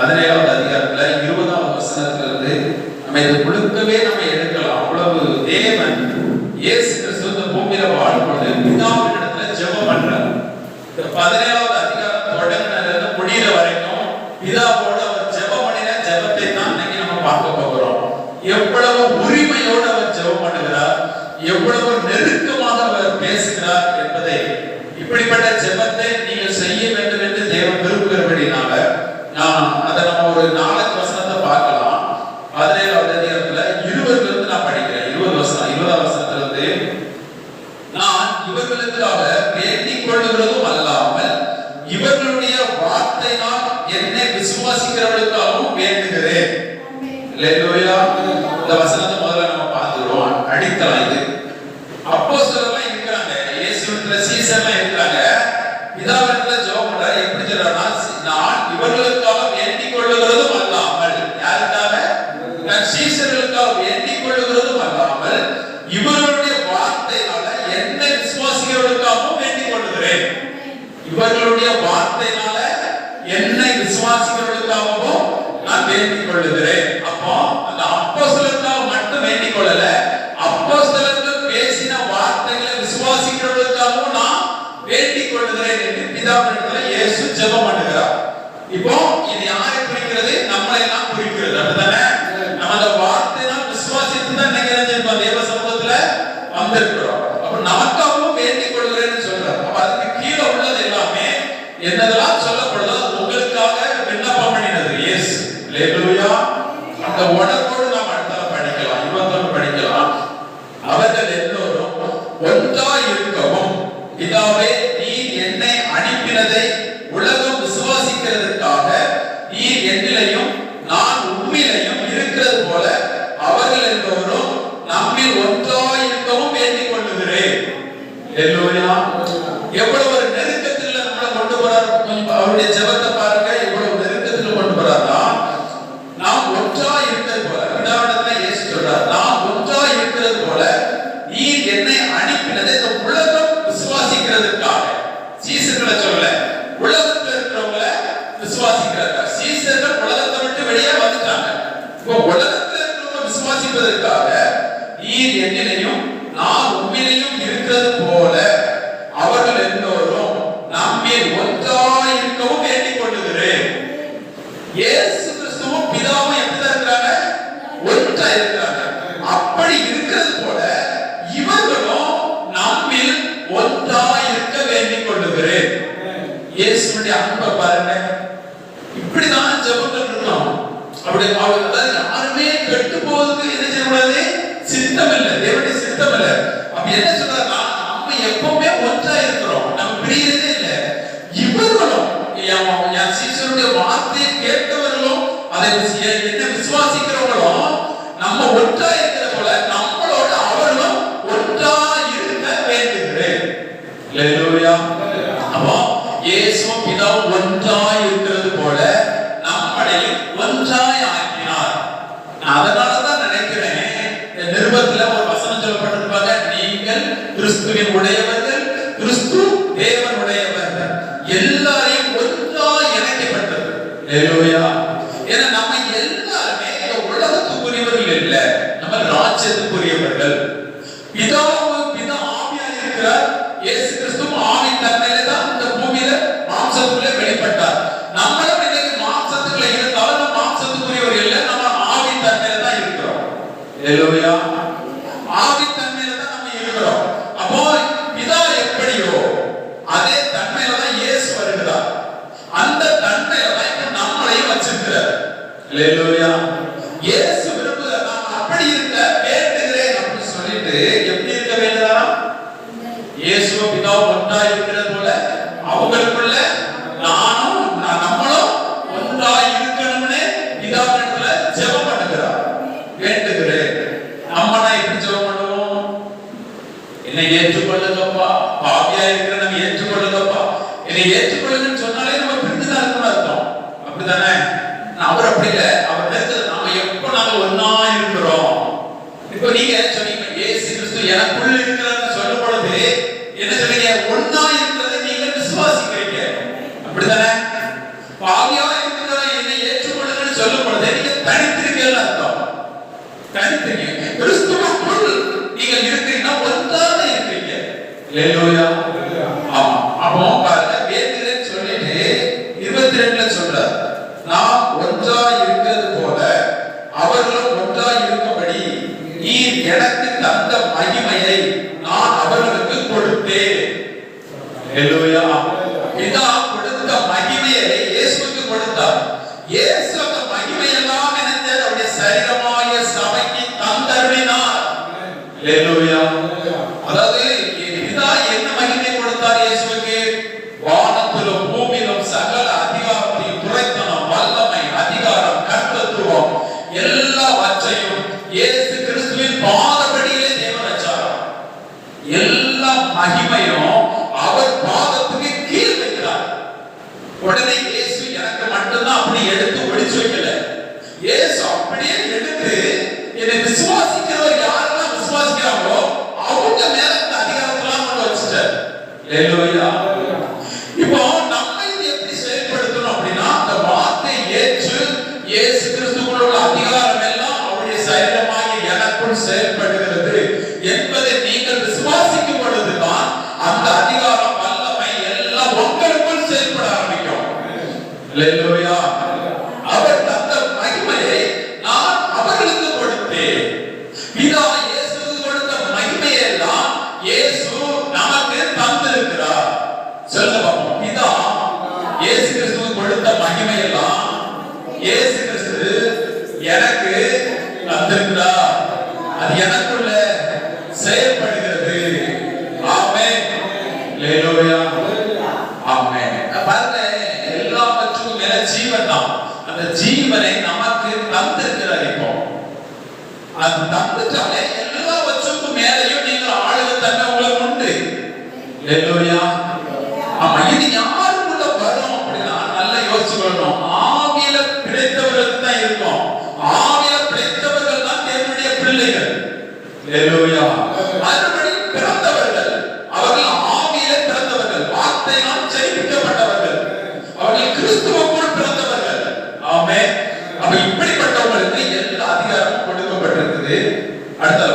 17வது அதிகாரத்துல 20வது வசனத்திலிருந்து நம்ம இது முழுக்கவே நம்ம எடுக்கலாம். அவ்வளவு தேவன் இயேசு கிறிஸ்து இந்த பூமியில வாழும்போது பிதாவின் இடத்துல ஜெபம் பண்றார். இந்த 17வது அதிகாரம் தொடங்கினதுல முடிகிற வரைக்கும் பிதாவோட அவர் ஜெபம் பண்ணின ஜெபத்தை தான் இன்னைக்கு நம்ம பார்க்க போகிறோம். எவ்வளவு உரிமையோடு அவர் ஜெபம் பண்ணுகிறார், எவ்வளவு நெருக்கமாக அவர் பேசுகிறார் என்பதை, இப்படிப்பட்ட ஜெபத்தை நீங்கள் செய்ய வேண்டும் என்று தேவன் விரும்புகிறபடினால அதை நம்ம ஒரு 4 வசனத்தை பார்க்கலாம். 17வது அதிகாரத்துல 20ல இருந்து நான் படிக்கிறேன். 20வது வசனத்திலிருந்து, நான் இவர்களுக்காக வேண்டிக் கொள்ளுகிறதும் அல்லாமல் இவர்களுடைய வார்த்தையினால் என்னை விசுவாசிக்கிறவர்களுக்காகவும் வேண்டுகிறேன். அல்லேலூயா. இந்த வசனத்தை முதல்ல நம்ம பார்த்துறோம், அடித்தலாம். இது அப்போஸ்தலர்கள் இருக்காங்க, இயேசுவின் சீஷர்கள் இருக்காங்க. பிதாவிடத்துல ஜெபம் பண்றாரு. எப்படி சொல்றாருன்னா, நான் இவர்களுக்காக வேண்டிக் கொள்ளுகிறதும் அல்லாமல், யாருக்காக? நான் சீஷர்களுக்காக வேண்டிக் கொள்ளுகிறதும் அல்லாமல் இவர்களுடைய வார்த்தையினால என்னை விசுவாசிக்கிறவர்களுக்காகவும் வேண்டிக் கொள்ளுகிறேன். இவர்களுடைய வார்த்தையினால என்னை விசுவாசிக்கிறவர்களுக்காகவும் நான் வேண்டிக் கொள்ளுகிறேன். அப்போ அந்த அப்போஸ்தலருக்காக மட்டும் வேண்டிக் கொள்ளல, அப்போஸ்தலர்கள் பேசின வார்த்தைகளை விசுவாசிக்கிறவர்களுக்காகவும் நான் வேண்டிக் கொள்ளுகிறேன் என்று பிதாவினிடத்தில் இயேசு ஜெபம் பண்ணுகிறார். இப்போ இது யாரை குறிக்கிறது? நம்மளை எல்லாம் குறிக்கிறது. அப்படிதானே? நம்ம அந்த வார்த்தையினால் விசுவாசித்து தான் நினைக்கிறேன் தேவ சமூகத்துல வந்திருக்கிறோம். அப்ப நமக்காகவும் வேண்டிக் கொள்கிறேன்னு சொல்றாரு. அப்ப அதுக்கு கீழே உள்ளது எல்லாமே என்னதெல்லாம் சொல்லப்படுதோ உங்களுக்காக விண்ணப்பம் பண்ணினது இயேசு. அல்லேலூயா. அந்த உணர்வோடு நாம் அடுத்த படிக்கலாம். 21 படிக்கலாம். அவர்கள் எல்லோரும் ஒன்றாய் இருக்கவும், பிதாவே நீர் என்னை அனுப்பினதை உலகம் விசுவாசிக்கிறதற்காக நீர் என்னிலையும் நான் உம்மிலையும் இருக்கிறது போல அவர்கள் எல்லோரும் நம்மில் ஒன்றாய் இருக்கவும் வேண்டிக் கொள்ளுகிறேன். அல்லேலூயா. எவ்வளவு ஒரு நெருக்கத்தில் நம்மளை கொண்டு போறார். அவருடைய ஜெபத்தை பாருங்க, எவ்வளவு நெருக்கத்தில் கொண்டு போறாரா. நாம் ஒன்றாய் இருக்கிறது போல, பிதாவிடத்துல இயேசு சொல்றார், நாம் ஒன்றாய் இருக்கிறது போல நீர் என்னை அனுப்பினதை இந்த உலகம் விசுவாசிக்கிறதுக்காக. சீசர்களை சொல்ல, உலகத்தில் இருக்கிறவங்கள விசுவாசிக்கிறாங்க. சீசர்கள் உலகத்தை விட்டு வெளியே வந்துட்டாங்க. இப்போ உலகத்தில் இருக்கிறவங்க விசுவாசிப்பதற்காக நீர் என்னிலையும் நான் உம்மிலையும் இருக்கிறது போல அவர்கள் எல்லோரும் நம்மில் ஒன்றாய் இருக்கவும் வேண்டிக் கொள்ளுகிறேன். இயேசு கிறிஸ்துவும் பிதாவும் எப்படிதான் இருக்கிறாங்க? ஒன்றாய் இருக்கிறாங்க. அப்படி இருக்கிறது போல இவர்களும் நம்மில் ஒன்றாய் இருக்க வேண்டிக் கொள்ளுகிறேன். இயேசுவுடைய அன்பை பாருங்க. இப்படிதான் ஜெபங்கள் இருக்கணும். அப்படி அதாவது யாருமே கெட்டு போவதுக்கு என்ன செய்யக்கூடாது? சித்தம் இல்லை, தேவனுடைய சித்தம் இல்லை. அப்ப என்ன சொல்றாருன்னா, நம்ம எப்பவுமே ஒன்றா இருக்கிறோம், நம்ம பிரியறதே இல்லை. இவர்களும் என் சீஷருடைய வார்த்தையை கேட்டவர்களும் அதை என்ன விசுவாசிக்கிறவங்களும் நம்ம ஒன்றா இருக்கிற போல நம்மளோட அவர்களும் ஒன்றா இருக்க வேண்டுகிறேன். அல்லேலூயா. அப்போ இயேசுவும் பிதாவும் ஒன்றாய் இருக்கிறது போல நம்மளையும் ஒன்றாய் ஆக்கினார். நான் அதனாலதான் நினைக்கிறேன், நிருபத்துல ஒரு வசனம் சொல்லப்பட்டிருப்பாங்க, நீங்கள் கிறிஸ்துவின் உடையவர்கள், கிறிஸ்து தேவன் உடையவர்கள், எல்லாரையும் ஒன்றாய் இணைக்கப்பட்டது. அல்லேலூயா. ஏன்னா நம்ம எல்லாருமே உலகத்துக்குரியவர்கள் இல்ல, நம்ம ராஜ்யத்துக்குரியவர்கள். பிதா ஆவியா இருக்கிறார். இயேசு கிறிஸ்து ஆவி தன்மையில தான் இந்த பூமியில மாம்சத்துக்குள்ளே வெளிப்பட்டார். நம்மளும் இன்னைக்கு மாம்சத்துக்குள்ள இருந்தாலும் நம்ம மாம்சத்துக்குரியவர்கள் இல்ல, நம்ம ஆவி தன்மையில தான் இருக்கிறோம். அல்லேலூயா. ஆவி தன்மையில தான் நம்ம இருக்கிறோம். அப்போ பிதா எப்படியோ அதே தன்மையில தான் இயேசு வருகிறார். அந்த தன்மையில தான் இப்ப நம்மளையும் வச்சிருக்கிறார். அல்லேலூயா. இயேசு விரும்புகிறார் நான் அப்படி இருக்க வேண்டுகிறேன் அப்படின்னு சொல்லிட்டு எப்படி இருக்க வேண்டுகிறாரா? இயேசுவும் பிதாவும் ஒன்றாய் இருக்கிறது போல அவங்களுக்குள்ள நானும் நம்மளும் ஒன்றாய் இருக்கணும்னு பிதாவிடத்துல ஜெபம் பண்ணுகிறார். வேண்டுகிறேன். நம்மனா எப்படி ஜெபம் பண்ணுவோம்? என்னை ஏற்றுக்கொள்ளுங்கப்பா, பாவியா இருக்கிற நம்ம ஏற்றுக்கொள்ளுங்கப்பா, என்னை ஏற்றுக்கொள்ளுங்கன்னு சொன்னாலே நம்ம பிரிந்துதான் இருக்கணும் அர்த்தம். அப்படித்தானே? அவர் அப்படி இல்லை. அவர் நினைச்சது நாம எப்ப நாம ஒன்னா இருக்கிறோம். இப்போ நீங்க சொன்னீங்க இயேசு கிறிஸ்து எனக்குள்ள இருக்கிறான்னு சொல்லும் பொழுது என்ன சொல்றீங்க? ஒன்னா இருக்கிறதை நீங்க விசுவாசிக்கிறீங்க. அப்படித்தானே? பாவியா இருக்கிற என்னை ஏற்றுக்கொள்ள தனித்தனியாக கிறிஸ்துவுக்குள் நீங்கள் இருக்கிறீங்கன்னா ஒன்றாக இருக்கிறீங்க. அல்லேலூயா. ஆமா. அப்போ பாருங்க வேதிரன் சொல்லிட்டு 22ல சொல்றார், நாம் ஒன்றா இருக்கிறது போல அவர்களும் ஒன்றா இருக்கும்படி நீர் எனக்கு தந்த மகிமையை நான் அவர்களுக்கு கொடுத்தேன். அல்லேலூயா. பிதா கொடுத்த மகிமையை இயேசுவுக்கு கொடுத்தார். இயேசு அந்த மகிமையெல்லாம் நினைத்து அவருடைய சரீரமாகிய சபைக்கு தந்தருளினார். அல்லேலூயா. அதாவது பிதா என்ன மகிமை கொடுத்தார் இயேசுவுக்கு? வானத்திலும் பூமியிலும் சகல அதிகாரத்தையும், துரைத்தனம், வல்லமை, அதிகாரம், கர்த்தத்துவம் எல்லாவற்றையும் இயேசு கிறிஸ்துவின் பாதப்படியிலே தேவன் வச்சார். எல்லா மகிமையும் அவர் பாதத்துக்கு கீழ் வைக்கிறார். உடனே இயேசு எனக்கு மட்டும்தான் அப்படி எடுத்து ஒளிச்சு வைக்கல. இயேசு அப்படியே எடுத்து என்னை விசுவாசிக்கிறவர் யாரெல்லாம் விசுவாசிக்கிறாங்களோ அவங்க மேல இந்த அதிகாரத்தெல்லாம் கொண்டு வச்சுட்டார். அல்லேலூயா. இப்போ நம்ம இது எப்படி செயல்படுத்தணும் அப்படின்னா, அந்த வார்த்தை ஏற்று இயேசு கிறிஸ்துவுக்குள் உள்ள அதிகாரம் எல்லாம் அவருடைய சரீரமாகி எனக்குள் செயல்படுகிறது என்பதை நீங்கள் விசுவாசிக்கும் பொழுதுதான் அந்த அதிகாரம், வல்லமை எல்லாம் உங்களுக்குள் செயல்பட ஆரம்பிக்கும். அல்லேலூயா. அவர் தந்த மகிமையை நான் அவர்களுக்கு கொடுத்தேன். பிதா இயேசுவுக்கு கொடுத்த மகிமையை எல்லாம் இயேசு நமக்கு தந்திருக்கிறார். சொல்லுங்க பாப்போம். பிதா இயேசு கிறிஸ்துவுக்கு கொடுத்த மகிமை எல்லாம் இயேசு கிறிஸ்து எனக்கு தந்திருக்கிறார். அது எனக்குள்ள செயல்படுகிறது. ஆமென். அல்லேலூயா. ஆமென். பாருங்க, எல்லாவற்றுக்கும் மேல ஜீவன் தான். அந்த ஜீவனை நமக்கு தந்திருக்கிறார். இப்போ அது தந்துட்டாலே எல்லாவற்றுக்கும் மேலையும் நீங்கள் ஆளுகை தன்மை உங்களுக்கு உண்டு. அல்லேலூயா. ஆமா. இது யாருக்குள்ள வரும் அப்படின்னா நல்லா யோசிச்சுக்கணும். ஆவியில பிழைத்தவர்களுக்கு தான் இருக்கும். ஆவியில பிழைத்தவர்கள் தான் தேவனுடைய பிள்ளைகள். அல்லேலூயா. மறுபடி பிறந்தவர்கள், அவர்கள் ஆவியில பிறந்தவர்கள், வார்த்தையால் ஜெயிக்கப்பட்டவர்கள், அவர்கள் கிறிஸ்துவுக்குள் பிறந்தவர்கள். ஆமென். அப்ப இப்படிப்பட்டவர்களுக்கு எல்லா அதிகாரமும் கொடுக்கப்பட்டிருக்குது. அடுத்த